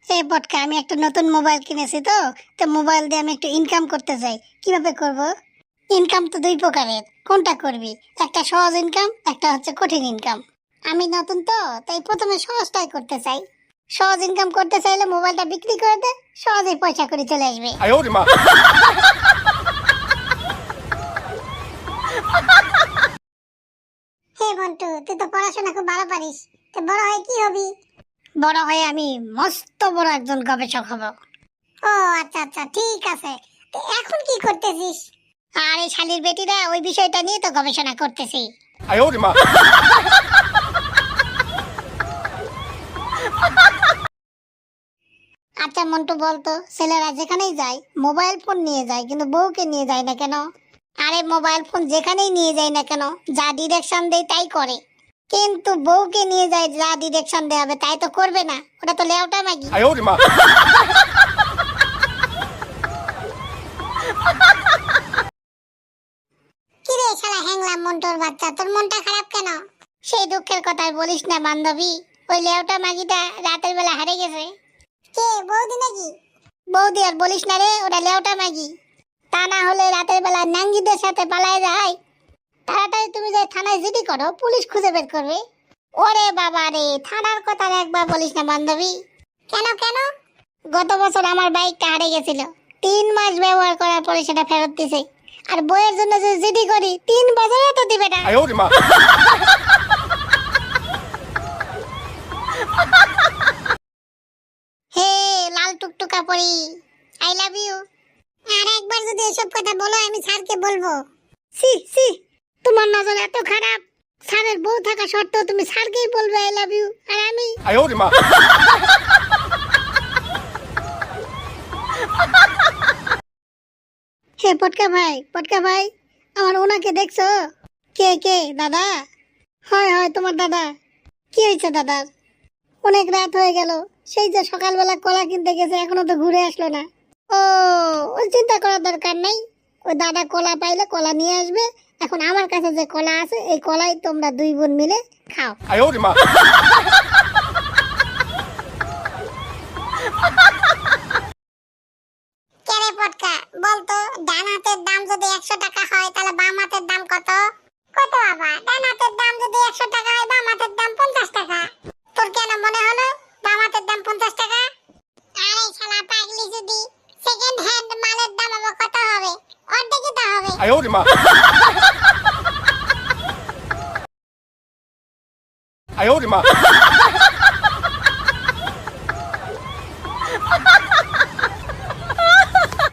এই পটকা, আমি একটা নতুন মোবাইল কিনেছি। তো মোবাইল দিয়ে আমি একটু ইনকাম করতে চাই। কিভাবে করব? ইনকাম তো দুই প্রকারের, কোনটা করবি? একটা সহজ ইনকাম, একটা হচ্ছে কঠিন ইনকাম। আমি নতুন তো, তাই প্রথমে সহজটাই করতে চাই। সহজ ইনকাম করতে চাইলে মোবাইলটা বিক্রি করে দে, সহজেই পয়সা করে চলে আসবে। হে বন্টু, তুই তো পড়াশোনা খুব ভালো পারিস, তো বড় হয়ে কি হবি? বড় হয়ে আমি মস্ত বড় একজন গবেষক হব। ও আচ্ছা আচ্ছা, ঠিক আছে। তো এখন কি করতেছিস? আরে শালির বেটিরা, ওই বিষয়টা নিয়ে তো গবেষণা করতেছি। আচ্ছা মন্টু, বলতো ছেলেরা যেখানেই যায় মোবাইল ফোন নিয়ে যায়, কিন্তু বউকে নিয়ে যায় না কেন? আরে মোবাইল ফোন যেখানেই নিয়ে যায় না কেন, যা ডিরেকশন দেয় তাই করে, কিন্তু বউকে নিয়ে যায় যা ডিরেকশন দেওয়া হবে তাই তো করবে না। ওটা তো লেউটা মাগি। কিরে শালা হ্যাংলা মন্টুর বাচ্চা, তোর মনটা খারাপ কেন? সেই দুঃখের কথা বলিস না বান্ধবী, ওই লেউটা মাগিটা রাতের বেলা হারিয়ে গেছে। কে, বৌদি নাকি? বৌদি আর বলিস না রে, ওটা লেউটা মাগি। তা না হলে রাতের বেলা নাঙ্গিদের সাথে পালায় যায়। তাড়াতাড়ি তুমি যাই থানায় জিডি করো, পুলিশ খুঁজে বের করবে। ওরে বাবা রে, থানার কথা একবার বলিস না বান্ধবী। কেন কেন? গত বছর আমার বাইকটা হারিয়ে গেছিল, 3 মাস ব্যবহার করার পরে সেটা ফেরত দিছে। আর বইয়ের জন্য যে জিডি করি 3 বছরে তো দিবে না। হে লাল টুকটুকা পরি, আই লাভ ইউ। আর একবার যদি এসব কথা বলো আমি স্যারকে বলবো। সি সি, তোমার নজর এত খারাপ, স্যারের বউ থাকা সত্ত্বেও তুমি স্যারকেই বলবে আই লাভ ইউ, আর আমি? হে পটকা ভাই, পটকা ভাই, আমার ওনাকে দেখছো? কে কে? দাদা? হয় হয়, তোমার দাদা। কি হয়েছে দাদার? অনেক রাত হয়ে গেল, সেই যে সকালবেলা কলা কিনতে গেছে, এখনো তো ঘুরে আসলো না। ও, ওই চিন্তা করার দরকার নাই। ওই দাদা কলা পাইলে কলা নিয়ে আসবে। এখন আমার কাছে যে কলা আছে, এই কলাই তোমরা 2 বোন মিলে খাও। কেরে পটকা, বলতো ডান হাতের দাম যদি 100 টাকা হয় তাহলে বাম হাতের দাম কত? কত বাবা? ডান হাতের দাম যদি 100 টাকা হয়, বাম হাতের দাম 50 টাকা। তোর কেন মনে হলো বাম হাতের দাম 50 টাকা? আরে শালা পাগলি, যদি সেকেন্ড হ্যান্ড মালের দাম আবার কত হবে? অর্ধেকই তো হবে।